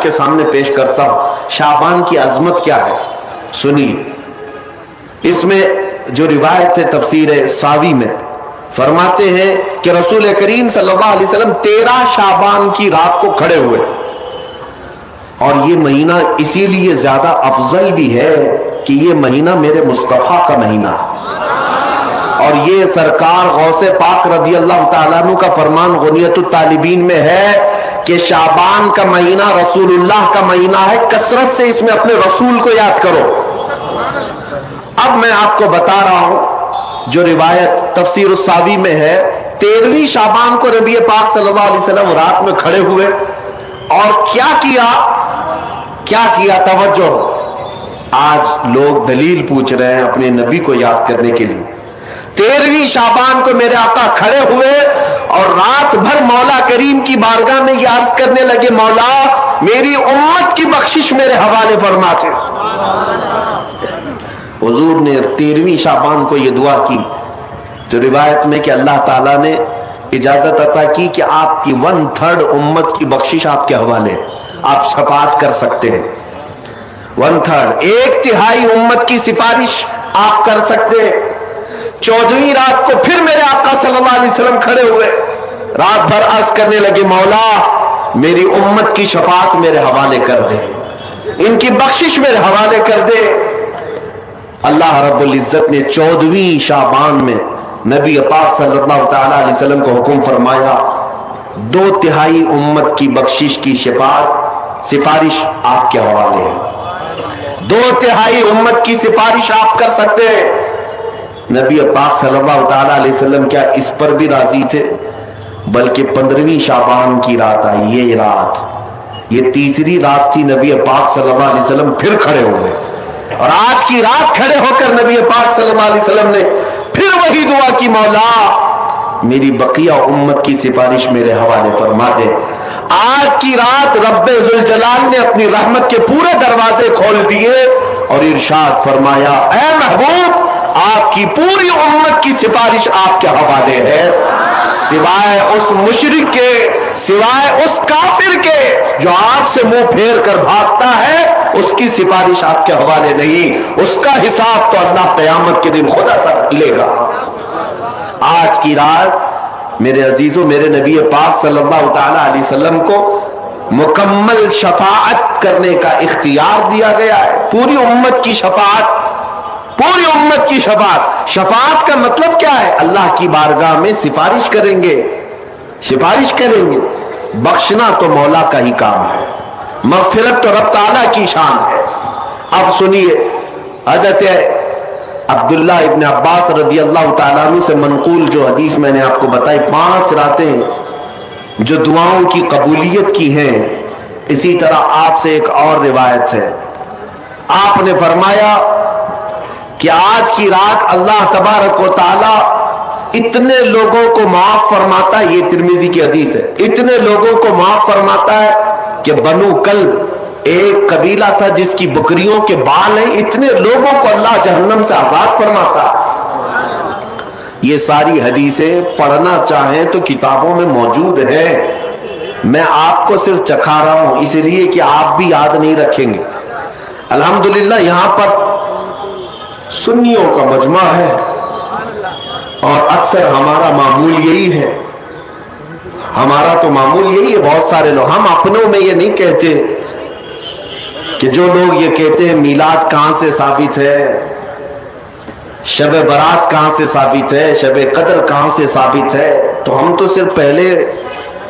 کے سامنے پیش کرتا ہوں شعبان کی عظمت کیا ہے. سنیے، اس میں جو روایت ہے تفسیر ساوی میں فرماتے ہیں کہ رسول کریم صلی اللہ علیہ وسلم 13 شعبان کی رات کو کھڑے ہوئے، اور یہ مہینہ اسی لیے زیادہ افضل بھی ہے کہ یہ مہینہ میرے مصطفیٰ کا مہینہ ہے، اور یہ سرکار غوث پاک رضی اللہ تعالیٰ عنہ کا فرمان غنیت الطالبین میں ہے کہ شعبان کا مہینہ رسول اللہ کا مہینہ ہے، کثرت سے اس میں اپنے رسول کو یاد کرو. اب میں آپ کو بتا رہا ہوں جو روایت تفسیر الساوی میں ہے، 13ویں شعبان کو نبی پاک صلی اللہ علیہ وسلم رات میں کھڑے ہوئے اور کیا کیا توجہ. آج لوگ دلیل پوچھ رہے ہیں اپنے نبی کو یاد کرنے کے لیے. 13ویں شعبان کو میرے آقا کھڑے ہوئے اور رات بھر مولا کریم کی بارگاہ میں یہ عرض کرنے لگے، مولا میری امت کی بخشش میرے حوالے فرما دے. حضور نے 13ویں شعبان کو یہ دعا کی تو روایت میں کہ اللہ تعالیٰ نے اجازت عطا کی کہ آپ کی 1/3 امت کی بخشش آپ کے حوالے، آپ شفاعت کر سکتے ہیں. 1/3 1/3 امت کی سفارش آپ کر سکتے ہیں. 14ویں رات کو پھر میرے آقا صلی اللہ علیہ وسلم کھڑے ہوئے، رات بھر عرض کرنے لگے، مولا میری امت کی شفاعت میرے حوالے کر دے، ان کی بخشش میرے حوالے کر دے. اللہ رب العزت نے 14ویں شعبان میں نبی پاک صلی اللہ تعالیٰ علیہ وسلم کو حکم فرمایا 2/3 امت کی بخشش کی سفارش آپ کے حوالے ہے. 2/3 امت کی سفارش آپ کر سکتے ہیں. نبی پاک صلی اللہ تعالیٰ علیہ وسلم کیا اس پر بھی راضی تھے، بلکہ 15ویں شعبان کی رات آئی، یہ تیسری رات تھی. نبی پاک صلی اللہ علیہ وسلم پھر کھڑے ہوئے، اور آج کی رات کھڑے ہو کر نبی پاک صلی اللہ علیہ وسلم نے پھر وہی دعا کی، مولا میری بقیہ امت کی سفارش میرے حوالے فرما دے. آج کی رات رب ذوالجلال نے اپنی رحمت کے پورے دروازے کھول دیے اور ارشاد فرمایا، اے محبوب آپ کی پوری امت کی سفارش آپ کے حوالے ہے، سوائے اس مشرک کے، سوائے اس کافر کے جو آپ سے منہ پھیر کر بھاگتا ہے، اس کی سفارش آپ کے حوالے نہیں. اس کا حساب تو اللہ قیامت کے دن خود لے گا. آج کی رات میرے عزیزوں، میرے نبی پاک صلی اللہ تعالی علیہ وسلم کو مکمل شفاعت کرنے کا اختیار دیا گیا ہے. پوری امت کی شفاعت، پوری امت کی شفاعت. شفاعت کا مطلب کیا ہے؟ اللہ کی بارگاہ میں سفارش کریں گے، سفارش کریں گے. بخشنا تو مولا کا ہی کام ہے، مغفرت تو رب تعالیٰ کی شان ہے. اب سنیے، حضرت عبداللہ ابن عباس رضی اللہ تعالیٰ عنہ سے منقول جو حدیث میں نے آپ کو بتائی، 5 راتیں جو دعاؤں کی قبولیت کی ہیں. اسی طرح آپ سے ایک اور روایت ہے، آپ نے فرمایا کہ آج کی رات اللہ تبارک و تعالیٰ اتنے لوگوں کو معاف فرماتا ہے، یہ ترمذی کی حدیث ہے، اتنے لوگوں کو معاف فرماتا ہے کہ بنو کلب ایک قبیلہ تھا جس کی بکریوں کے بال ہیں، اتنے لوگوں کو اللہ جہنم سے آزاد فرماتا ہے. یہ ساری حدیثیں پڑھنا چاہیں تو کتابوں میں موجود ہیں. میں آپ کو صرف چکھا رہا ہوں اس لیے کہ آپ بھی یاد نہیں رکھیں گے. الحمدللہ یہاں پر سنیوں کا مجمع ہے اور اکثر ہمارا معمول یہی ہے، ہمارا تو معمول یہی ہے. بہت سارے لوگ، ہم اپنوں میں یہ نہیں کہتے کہ جو لوگ یہ کہتے ہیں میلاد کہاں سے ثابت ہے، شب برات کہاں سے ثابت ہے، شب قدر کہاں سے ثابت ہے، تو ہم تو صرف پہلے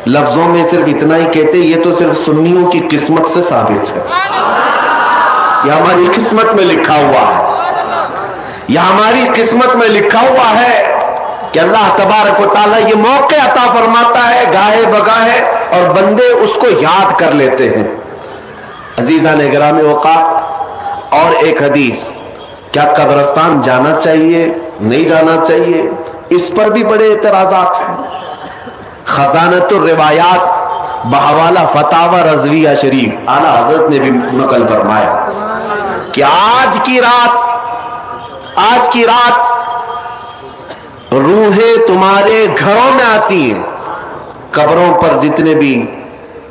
لفظوں میں صرف اتنا ہی کہتے یہ تو صرف سنیوں کی قسمت سے ثابت ہے. یہ ہماری قسمت میں لکھا ہوا ہے، یہ ہماری قسمت میں لکھا ہوا ہے کہ اللہ تبارک و تعالیٰ یہ موقع عطا فرماتا ہے گاہے بگاہے اور بندے اس کو یاد کر لیتے ہیں. عزیزان گرامی اوقات، اور ایک حدیث، کیا قبرستان جانا چاہیے نہیں جانا چاہیے، اس پر بھی بڑے اعتراضات ہیں. خزانۃ الروایات بحوالہ فتاوی رضویہ شریف اعلیٰ حضرت نے بھی نقل فرمایا کہ آج کی رات روحیں تمہارے گھروں میں آتی ہیں. قبروں پر جتنے بھی